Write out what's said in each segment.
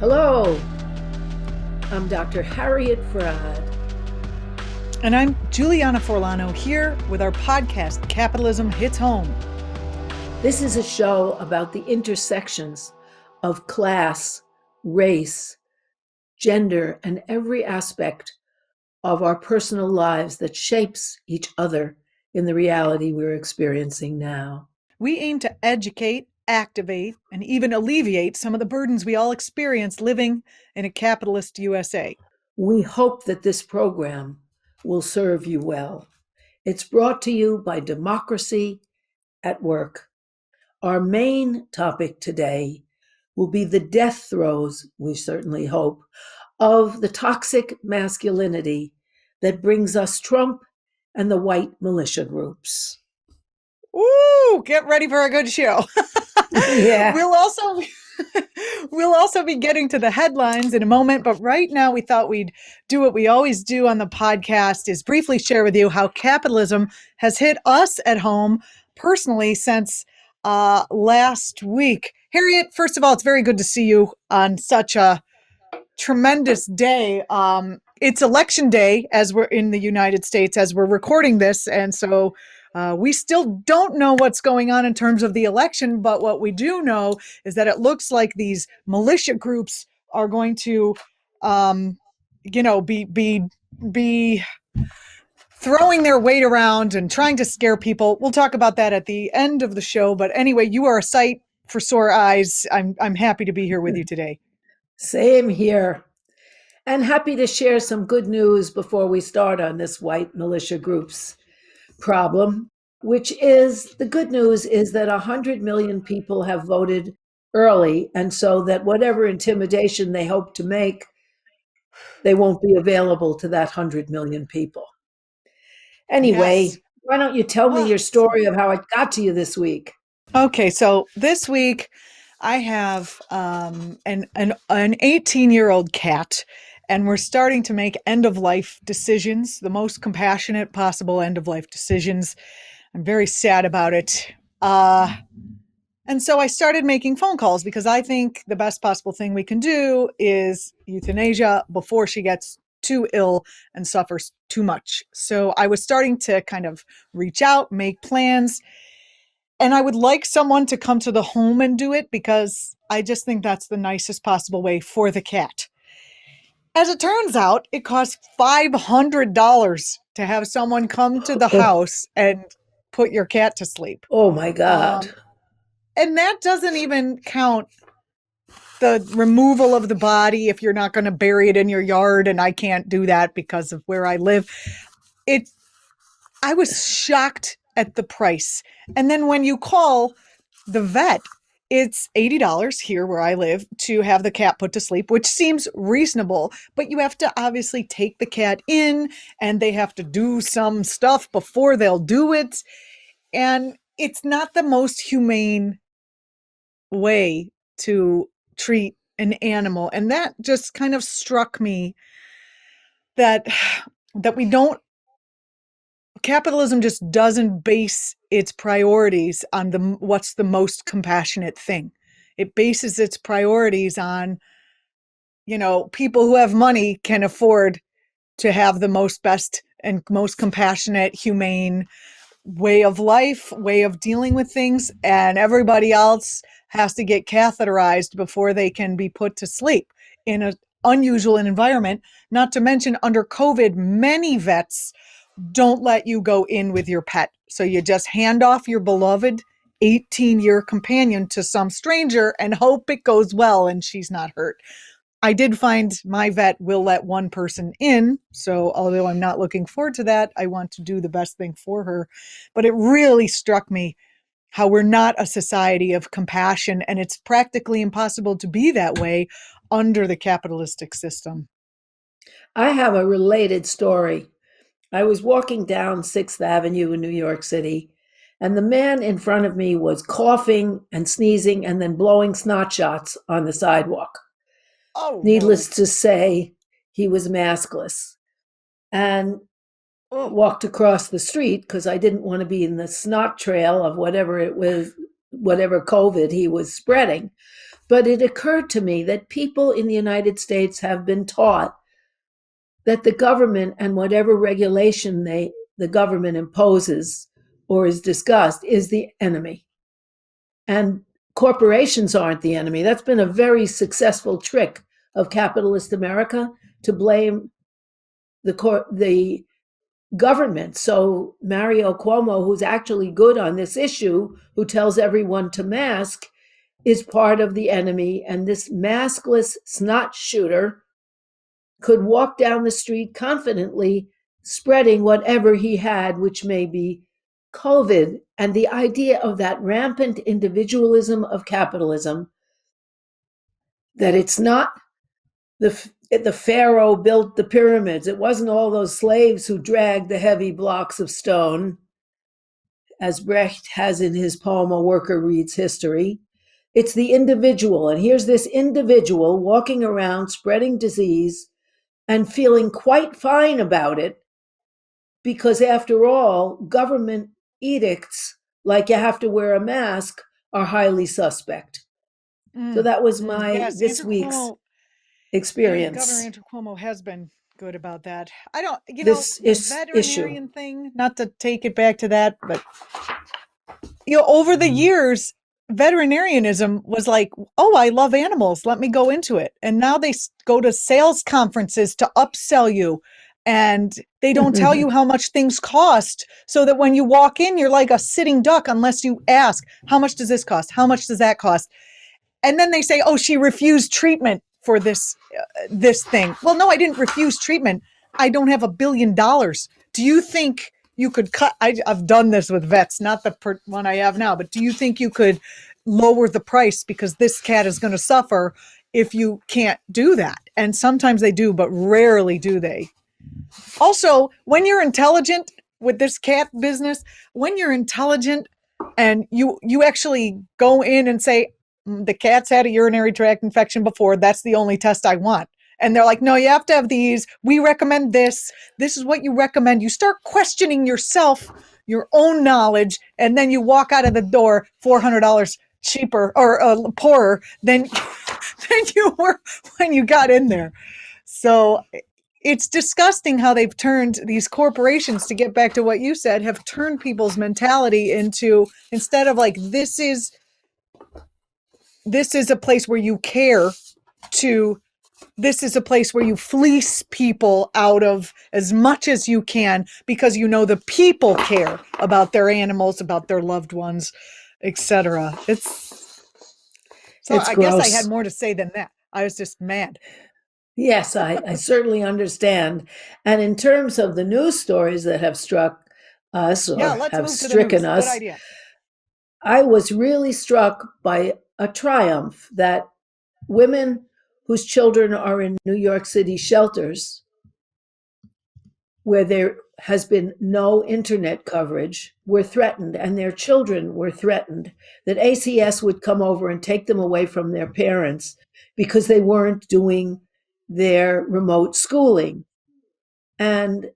Hello, I'm Dr. Harriet Fraad. And I'm Julianna Forlano here with our podcast, Capitalism Hits Home. This is a show about the intersections of class, race, gender, and every aspect of our personal lives that shapes each other in the reality we're experiencing now. We aim to educate, activate, and even alleviate some of the burdens we all experience living in a capitalist USA. We hope that this program will serve you well. It's brought to you by Democracy at Work. Our main topic today will be the death throes, we certainly hope, of the toxic masculinity that brings us Trump and the white militia groups. Ooh, get ready for a good show. Yeah. We'll also be getting to the headlines in a moment, but right now we thought we'd do what we always do on the podcast, is briefly share with you how capitalism has hit us at home personally since last week. Harriet, first of all, it's very good to see you on such a tremendous day. It's election day as we're in the United States as we're recording this, and so we still don't know what's going on in terms of the election, but what we do know is that it looks like these militia groups are going to, be throwing their weight around and trying to scare people. We'll talk about that at the end of the show. But anyway, you are a sight for sore eyes. I'm happy to be here with you today. Same here. And happy to share some good news before we start on this white militia groups problem, which is the good news is that 100 million people have voted early. And so that whatever intimidation they hope to make, they won't be available to that 100 million people. Anyway, Yes. why don't you tell me your story of how it got to you this week? Okay, so this week I have an 18-year-old cat, and we're starting to make end-of-life decisions, the most compassionate possible end-of-life decisions. I'm very sad about it. And so I started making phone calls because I think the best possible thing we can do is euthanasia before she gets too ill and suffers too much. So I was starting to kind of reach out, make plans, and I would like someone to come to the home and do it because I just think that's the nicest possible way for the cat. As it turns out, it costs $500 to have someone come to the house and put your cat to sleep. Oh my God. And that doesn't even count the removal of the body if you're not going to bury it in your yard, and I can't do that because of where I live. I was shocked at the price. And then when you call the vet, it's $80 here where I live to have the cat put to sleep, which seems reasonable, but you have to obviously take the cat in and they have to do some stuff before they'll do it. And it's not the most humane way to treat an animal. And that just kind of struck me that we don't, capitalism just doesn't base its priorities on what's the most compassionate thing. It bases its priorities on, people who have money can afford to have the best and most compassionate, humane way of life, way of dealing with things, and everybody else has to get catheterized before they can be put to sleep in an unusual environment. Not to mention, under COVID, many vets don't let you go in with your pet. So you just hand off your beloved 18-year companion to some stranger and hope it goes well and she's not hurt. I did find my vet will let one person in. So although I'm not looking forward to that, I want to do the best thing for her. But it really struck me how we're not a society of compassion, and it's practically impossible to be that way under the capitalistic system. I have a related story. I was walking down 6th Avenue in New York City, and the man in front of me was coughing and sneezing and then blowing snot shots on the sidewalk. Oh, Needless to say, he was maskless. And walked across the street because I didn't want to be in the snot trail of whatever it was, whatever COVID he was spreading. But it occurred to me that people in the United States have been taught that the government and whatever regulation the government imposes or is discussed is the enemy. And corporations aren't the enemy. That's been a very successful trick of capitalist America, to blame the government. So Mario Cuomo, who's actually good on this issue, who tells everyone to mask, is part of the enemy. And this maskless snot shooter could walk down the street confidently, spreading whatever he had, which may be COVID. And the idea of that rampant individualism of capitalism, that it's not the Pharaoh built the pyramids. It wasn't all those slaves who dragged the heavy blocks of stone, as Brecht has in his poem, A Worker Reads History. It's the individual. And here's this individual walking around spreading disease and feeling quite fine about it, because after all, government edicts, like you have to wear a mask, are highly suspect. So that was my Yes, this Andrew week's Cuomo, experience. Governor Andrew Cuomo has been good about that. I don't, This the is issue. veterinarian thing, not to take it back to that, but over the years, veterinarianism was like, oh, I love animals. Let me go into it. And now they go to sales conferences to upsell you. And they don't tell you how much things cost, so that when you walk in, you're like a sitting duck unless you ask, how much does this cost? How much does that cost? And then they say, oh, she refused treatment for this thing. Well, no, I didn't refuse treatment. I don't have $1 billion. Do you think you could cut? I've done this with vets, not the one I have now, but do you think you could lower the price because this cat is going to suffer if you can't do that? And sometimes they do, but rarely do they. Also, when you're intelligent with this cat business, when you're intelligent and you actually go in and say, the cat's had a urinary tract infection before, that's the only test I want. And they're like, no, you have to have these. We recommend this. This is what you recommend. You start questioning yourself, your own knowledge, and then you walk out of the door $400 cheaper or poorer than you were when you got in there. So it's disgusting how they've turned these corporations, to get back to what you said, have turned people's mentality into, instead of like, this is a place where you care, to this is a place where you fleece people out of as much as you can, because you know the people care about their animals, about their loved ones, etc. It's I gross. guess I had more to say than that. I was just mad. Yes, I certainly understand. And in terms of the news stories that have struck us or Let's have move to the stricken news. us, Good idea. I was really struck by a triumph that women whose children are in New York City shelters, where there has been no internet coverage, were threatened, and their children were threatened, that ACS would come over and take them away from their parents because they weren't doing their remote schooling. And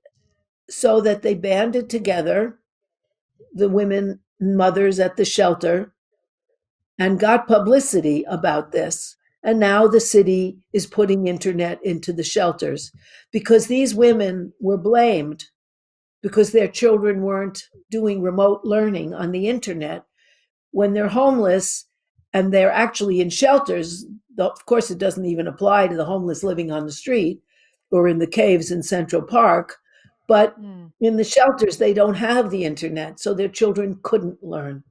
so that they banded together, the women mothers at the shelter, and got publicity about this. And now the city is putting internet into the shelters, because these women were blamed because their children weren't doing remote learning on the internet. When they're homeless and they're actually in shelters, of course, it doesn't even apply to the homeless living on the street or in the caves in Central Park, but in the shelters, they don't have the internet, so their children couldn't learn.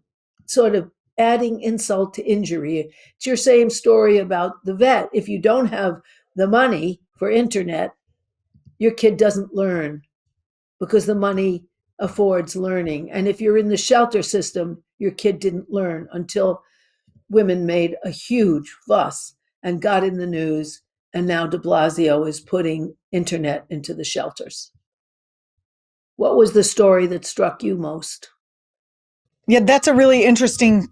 Sort of adding insult to injury. It's your same story about the vet. If you don't have the money for internet, your kid doesn't learn because the money affords learning. And if you're in the shelter system, your kid didn't learn until women made a huge fuss and got in the news. And now de Blasio is putting internet into the shelters. What was the story that struck you most? Yeah, that's a really interesting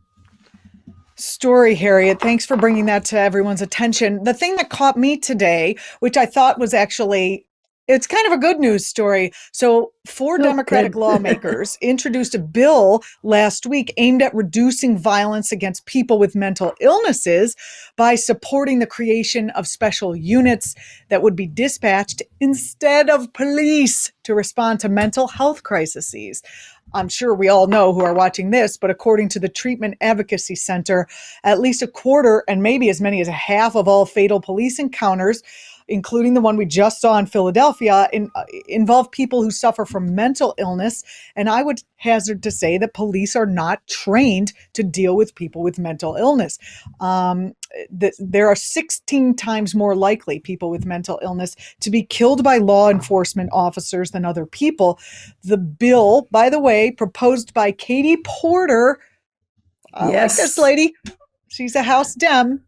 story, Harriet. Thanks for bringing that to everyone's attention. The thing that caught me today, which I thought was actually It's kind of a good news story. So, four Oh, Democratic good. lawmakers introduced a bill last week aimed at reducing violence against people with mental illnesses by supporting the creation of special units that would be dispatched instead of police to respond to mental health crises. I'm sure we all know who are watching this, but according to the Treatment Advocacy Center, at least a quarter and maybe as many as a half of all fatal police encounters, including the one we just saw in Philadelphia, involve people who suffer from mental illness. And I would hazard to say that police are not trained to deal with people with mental illness. There are 16 times more likely people with mental illness to be killed by law enforcement officers than other people. The bill, by the way, proposed by Katie Porter, I like this Yes. lady. She's a House Dem.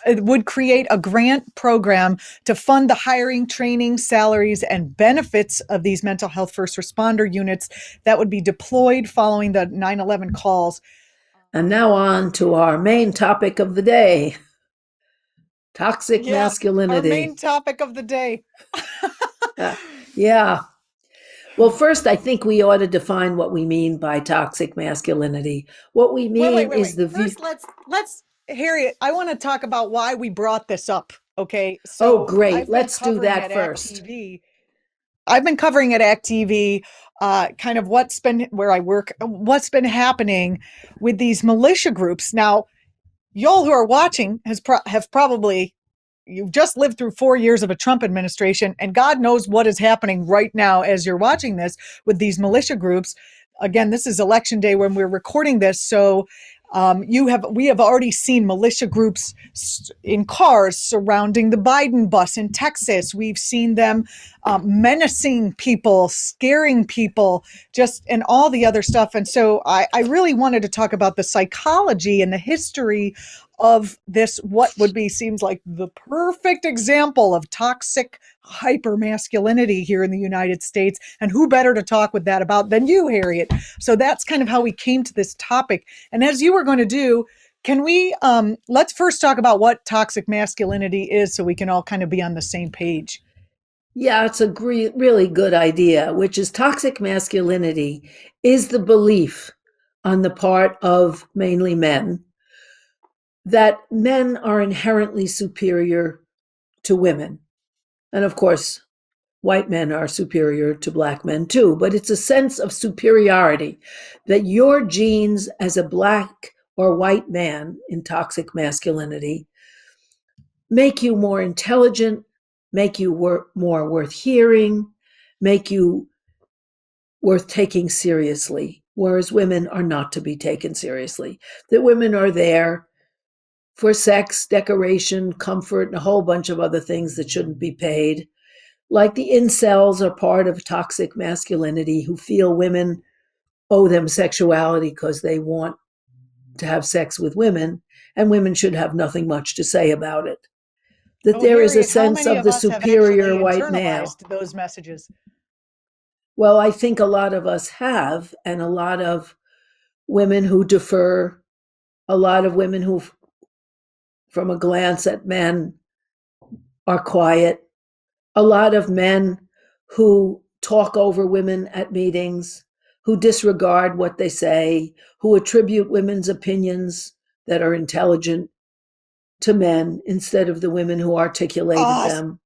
It would create a grant program to fund the hiring, training, salaries, and benefits of these mental health first responder units that would be deployed following the 9/11 calls. And now on to our main topic of the day, toxic Yes, our masculinity. main topic of the day. Yeah. Well, first, I think we ought to define what we mean by toxic masculinity. What we mean is Wait. the view. First, let's Harriet, I want to talk about why we brought this up. Okay. Oh, So great. Let's do that first. I've been covering at ACT TV, kind of what's been where I work, what's been happening with these militia groups. Now, y'all who are watching have probably you've just lived through 4 years of a Trump administration, and God knows what is happening right now as you're watching this with these militia groups. Again, this is election day when we're recording this, so we have already seen militia groups in cars surrounding the Biden bus in Texas. We've seen them menacing people, scaring people, just and all the other stuff. And so I really wanted to talk about the psychology and the history of this, what would be seems like the perfect example of toxic hypermasculinity here in the United States. And who better to talk with that about than you, Harriet? So that's kind of how we came to this topic. And as you were going to do, can we let's first talk about what toxic masculinity is so we can all kind of be on the same page. Yeah, it's a really good idea, which is toxic masculinity is the belief on the part of mainly men that men are inherently superior to women. And of course, white men are superior to black men too, but it's a sense of superiority that your genes as a black or white man in toxic masculinity make you more intelligent, make you more worth hearing, make you worth taking seriously, whereas women are not to be taken seriously. That women are there for sex, decoration, comfort, and a whole bunch of other things that shouldn't be paid. Like the incels are part of toxic masculinity who feel women owe them sexuality because they want to have sex with women, and women should have nothing much to say about it. That Oh, there is a Harriet, how sense many of of the us have actually superior white male. internalized those messages? Well, I think a lot of us have, and a lot of women who defer, a lot of women who, from a glance at men, are quiet, a lot of men who talk over women at meetings, who disregard what they say, who attribute women's opinions that are intelligent to men instead of the women who articulated Oh, them.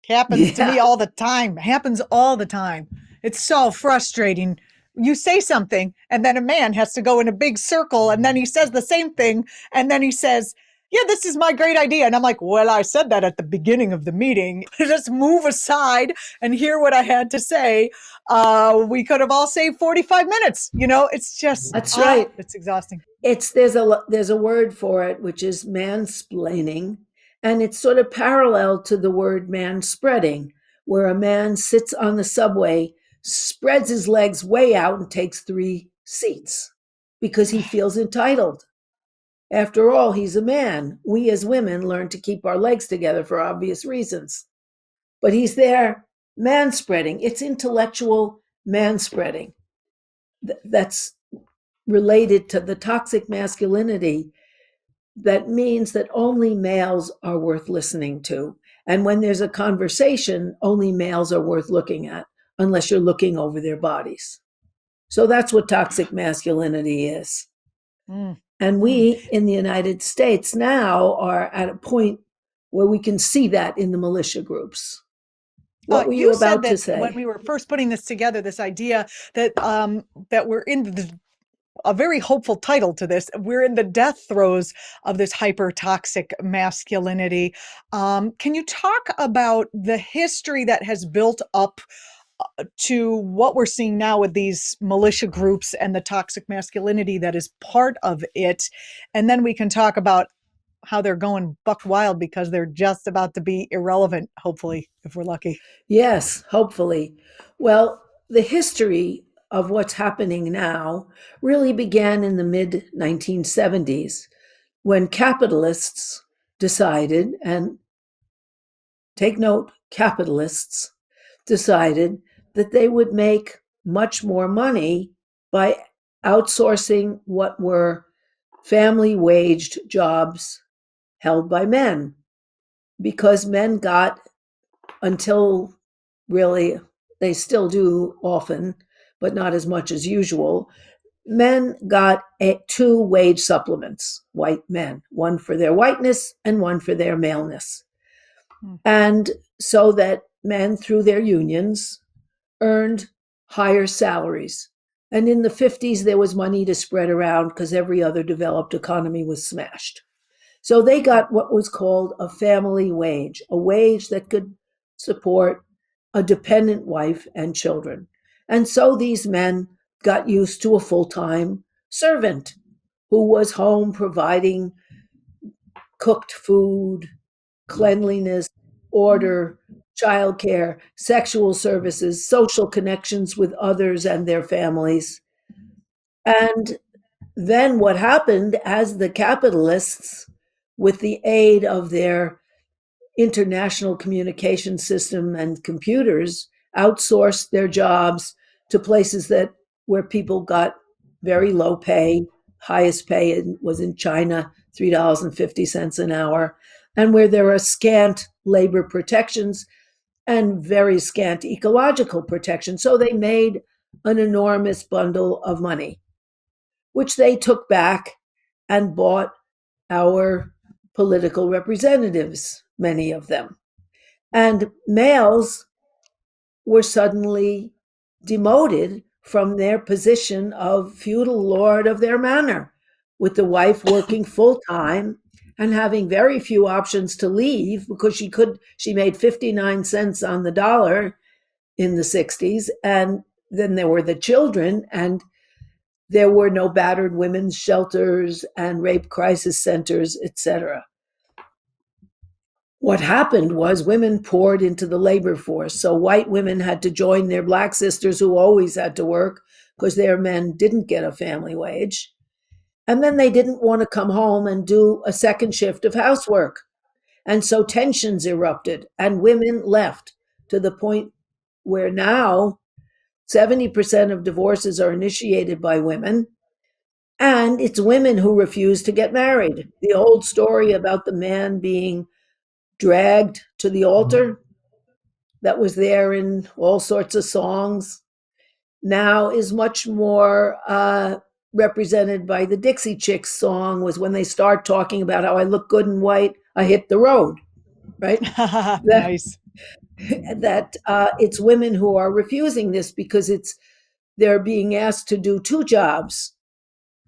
happens to Yeah, me all the time. Happens all the time. It's so frustrating. You say something, and then a man has to go in a big circle, and then he says the same thing, and then he says, yeah, this is my great idea. And I'm like, well, I said that at the beginning of the meeting. Just move aside and hear what I had to say. We could have all saved 45 minutes. It's just, that's right. it's exhausting. There's a word for it, which is mansplaining, and it's sort of parallel to the word manspreading, where a man sits on the subway, spreads his legs way out, and takes 3 seats because he feels entitled. After all, he's a man. We as women learn to keep our legs together for obvious reasons. But he's there manspreading. It's intellectual manspreading. That's related to the toxic masculinity that means that only males are worth listening to. And when there's a conversation, only males are worth looking at, unless you're looking over their bodies. So that's what toxic masculinity is. Mm, And mm. we in the United States now are at a point where we can see that in the militia groups. What were you You said about to that when say? we were first putting this together, this idea that that we're in a very hopeful title to this. We're in the death throes of this hyper toxic masculinity. Can you talk about the history that has built up to what we're seeing now with these militia groups and the toxic masculinity that is part of it? And then we can talk about how they're going buck wild because they're just about to be irrelevant, hopefully, if we're lucky. Yes, hopefully. Well, the history of what's happening now really began in the mid 1970s when capitalists decided, and take note, capitalists decided that they would make much more money by outsourcing what were family waged jobs held by men, because men got, until really, they still do often, but not as much as usual, men got two wage supplements, white men, one for their whiteness and one for their maleness. Mm. And so that men, through their unions, earned higher salaries. And in the 50s, there was money to spread around because every other developed economy was smashed. So they got what was called a family wage, a wage that could support a dependent wife and children. And so these men got used to a full time servant who was home providing cooked food, cleanliness, order, childcare, sexual services, social connections with others and their families. And then what happened as the capitalists, with the aid of their international communication system and computers, outsourced their jobs to places that where people got very low pay. Highest pay was in China, $3.50 an hour, and where there are scant labor protections and very scant ecological protection. So they made an enormous bundle of money, which they took back and bought our political representatives, many of them. And males were suddenly demoted from their position of feudal lord of their manor, with the wife working full time and having very few options to leave because she made 59 cents on the dollar in the 60s. And then there were the children, and there were no battered women's shelters and rape crisis centers, etc. What happened was women poured into the labor force. So white women had to join their black sisters who always had to work because their men didn't get a family wage. And then they didn't want to come home and do a second shift of housework. And so tensions erupted and women left, to the point where now 70% of divorces are initiated by women. And it's women who refuse to get married. The old story about the man being dragged to the altar, that was there in all sorts of songs, now is much more represented by the Dixie Chicks song, was when they start talking about how I look good in white, I hit the road, right? That, Nice. it's women who are refusing this because they're being asked to do two jobs.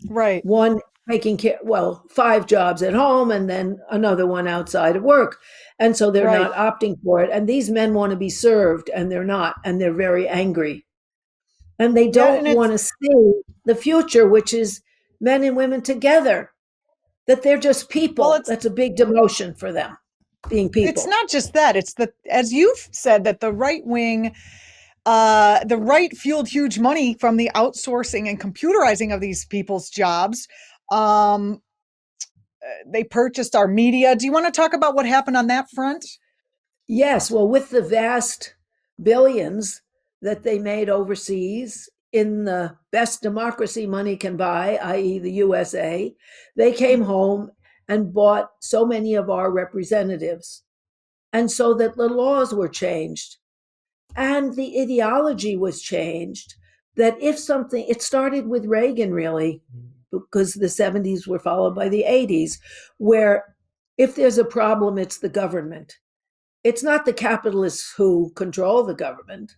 Right, One taking care, well, five jobs at home and then another one outside of work. And so they're right. not opting for it. And these men want to be served and they're not. And they're very angry. And they Yeah, don't and want it's to see the future, which is men and women together, that they're just well, people. That's a big demotion for them, being it's people. not just that. It's the as you've said that the right wing, the right fueled huge money from the outsourcing and computerizing of these people's jobs. Um, they purchased our media. Do you want to talk about what happened on that front? Yes, well, with the vast billions that they made overseas in the best democracy money can buy, i.e., the USA, they came home and bought so many of our representatives. And so that the laws were changed and the ideology was changed. That if something, it started with Reagan really, because the 70s were followed by the 80s, where if there's a problem, it's the government. It's not the capitalists who control the government.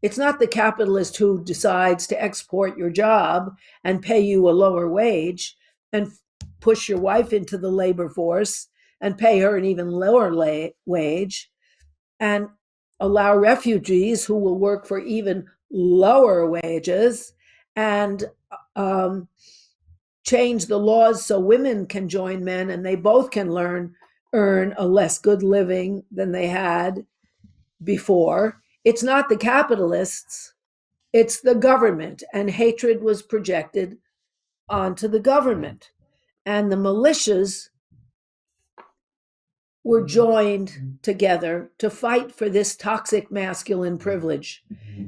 It's not the capitalist who decides to export your job and pay you a lower wage and push your wife into the labor force and pay her an even lower wage and allow refugees who will work for even lower wages and um, change the laws so women can join men and they both can earn a less good living than they had before. It's not the capitalists, it's the government, and hatred was projected onto the government. And the militias were joined together to fight for this toxic masculine privilege.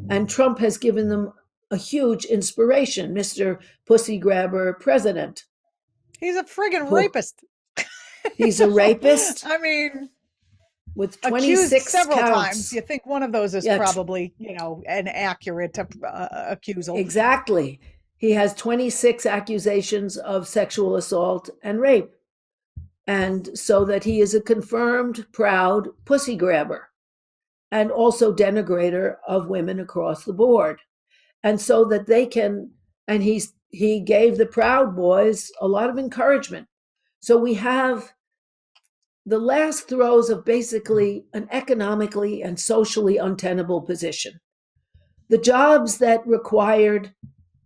And Trump has given them a huge inspiration, Mr. Pussy Grabber President. He's a friggin' rapist. He's a rapist. I mean, with accused 26 several counts. times. You think one of those is probably, an accurate accusal. Exactly. He has 26 accusations of sexual assault and rape. And so that he is a confirmed, proud pussy grabber and also denigrator of women across the board. And so that they can, and he gave the Proud Boys a lot of encouragement. So we have the last throes of basically an economically and socially untenable position. The jobs that required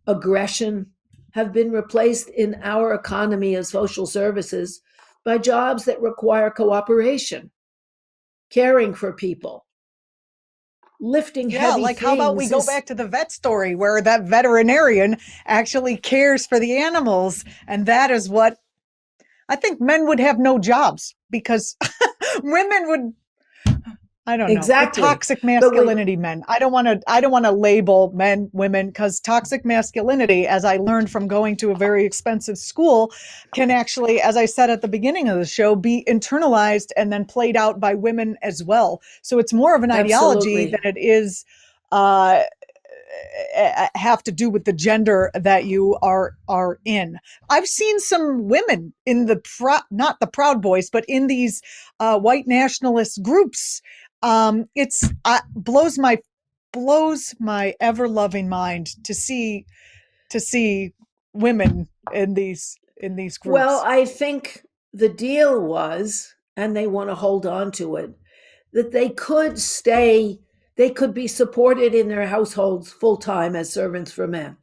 aggression have been replaced in our economy as social services by jobs that require cooperation, caring for people, lifting heavy things. How about we go back to the vet story where that veterinarian actually cares for the animals, and that is what I think men would have no jobs because women would. I don't know. Exactly. The toxic masculinity men. I don't want to label men, women, because toxic masculinity, as I learned from going to a very expensive school, can actually, as I said at the beginning of the show, be internalized and then played out by women as well. So it's more of an ideology than it is have to do with the gender that you are in. I've seen some women in the not the Proud Boys, but in these white nationalist groups. It's blows my ever loving mind to see women in these groups. Well, I think the deal was, and they want to hold on to it, that they could be supported in their households full time as servants for men.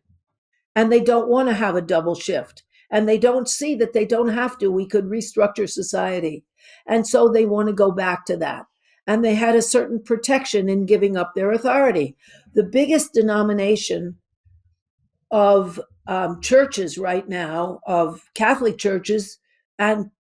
And they don't want to have a double shift. And they don't see that they don't have to. We could restructure society. And so they want to go back to that. And they had a certain protection in giving up their authority. The biggest denomination of churches right now, of Catholic churches, and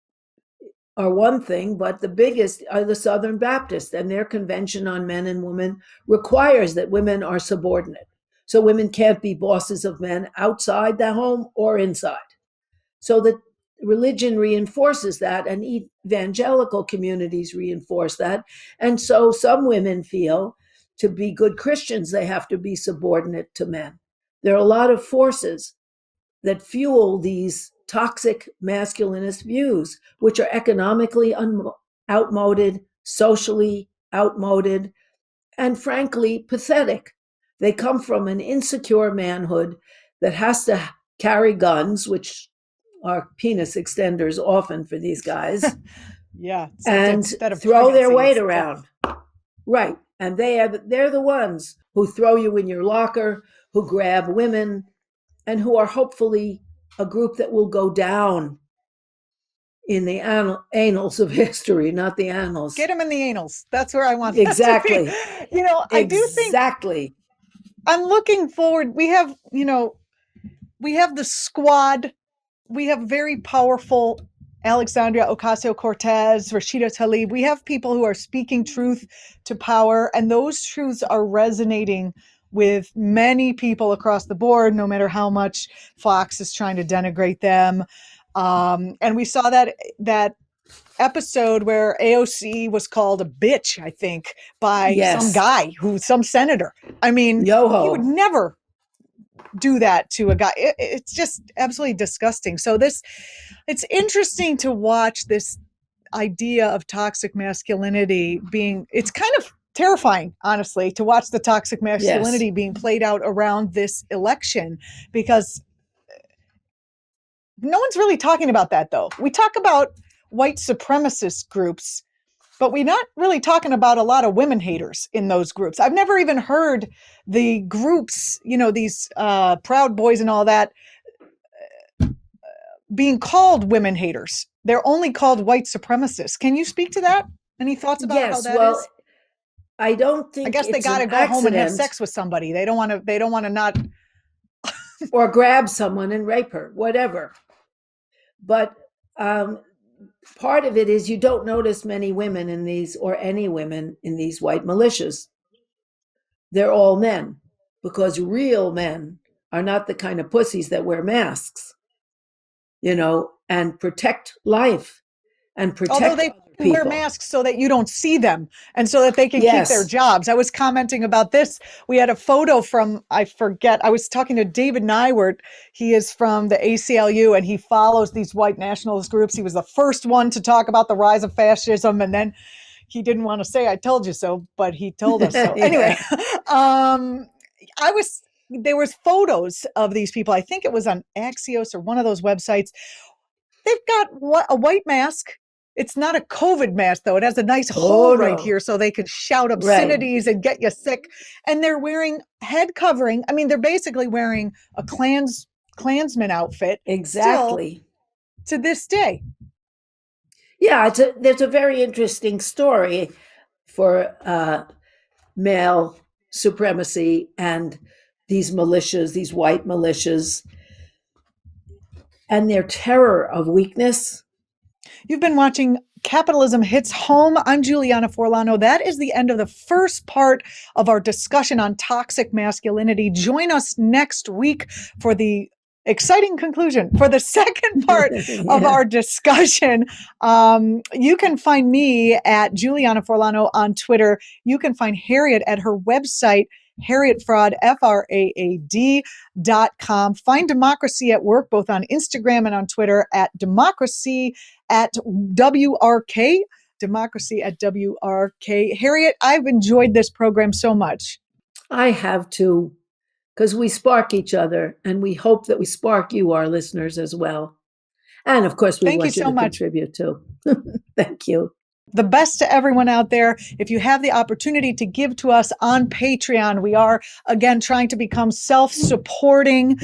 are one thing, but the biggest are the Southern Baptists, and their convention on men and women requires that women are subordinate. So women can't be bosses of men outside the home or inside. So that religion reinforces that, and evangelical communities reinforce that. And so some women feel to be good Christians, they have to be subordinate to men. There are a lot of forces that fuel these toxic masculinist views, which are economically outmoded, socially outmoded, and frankly, pathetic. They come from an insecure manhood that has to carry guns, which are penis extenders often for these guys. And throw their weight around. Right. And they're the ones who throw you in your locker, who grab women, and who are hopefully a group that will go down in the annals of history, not the annals. Get them in the annals. That's where I want exactly. That to be. I do think I'm looking forward. We have the squad. We have very powerful Alexandria Ocasio-Cortez, Rashida Tlaib. We have people who are speaking truth to power, and those truths are resonating with many people across the board, no matter how much Fox is trying to denigrate them. And we saw that episode where AOC was called a bitch, I think, by some guy some senator. I mean, he would never do that to a guy. It's just absolutely disgusting. So it's interesting to watch this idea of toxic masculinity it's kind of terrifying, honestly, to watch the toxic masculinity being played out around this election, because no one's really talking about that, though. We talk about white supremacist groups, but we're not really talking about a lot of women haters in those groups. I've never even heard the groups, these Proud Boys and all that, being called women haters. They're only called white supremacists. Can you speak to that? Any thoughts about how that is? I don't think. I guess they got to go home and have sex with somebody. They don't want to not or grab someone and rape her, whatever. But part of it is you don't notice many women in these, or any women in these white militias. They're all men, because real men are not the kind of pussies that wear masks, and protect life and protect. Although they wear masks so that you don't see them and so that they can keep their jobs. I was commenting about this. We had a photo from, I was talking to David Nywert. He is from the ACLU and he follows these white nationalist groups. He was the first one to talk about the rise of fascism, and then he didn't want to say I told you so, but he told us so. Anyway, there was photos of these people. I think it was on Axios or one of those websites. They've got a white mask. It's not a COVID mask, though. It has a nice hole right here so they could shout obscenities and get you sick. And they're wearing head covering. I mean, they're basically wearing a Klansman outfit. Exactly. To this day. Yeah, there's a very interesting story for male supremacy and these militias, these white militias, and their terror of weakness. You've been watching Capitalism Hits Home. I'm Julianna Forlano. That is the end of the first part of our discussion on toxic masculinity. Join us next week for the exciting conclusion, for the second part of our discussion. You can find me at Julianna Forlano on Twitter. You can find Harriet at her website, Harriet Fraad, FRAAD.com. Find Democracy at Work, both on Instagram and on Twitter, at Democracy at WRK. Democracy at WRK. Harriet, I've enjoyed this program so much. I have too, because we spark each other, and we hope that we spark you, our listeners, as well. And of course, we want you to contribute too. Thank you. The best to everyone out there. If you have the opportunity to give to us on Patreon, we are, again, trying to become self-supporting.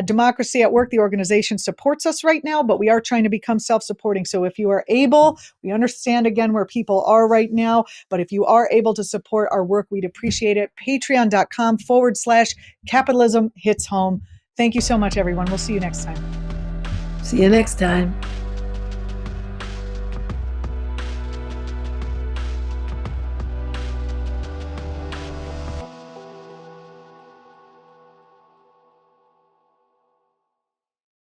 Democracy at Work, the organization, supports us right now, but we are trying to become self-supporting. So if you are able, we understand, again, where people are right now, but if you are able to support our work, we'd appreciate it. Patreon.com/Capitalism Hits Home. Thank you so much, everyone. We'll see you next time. See you next time.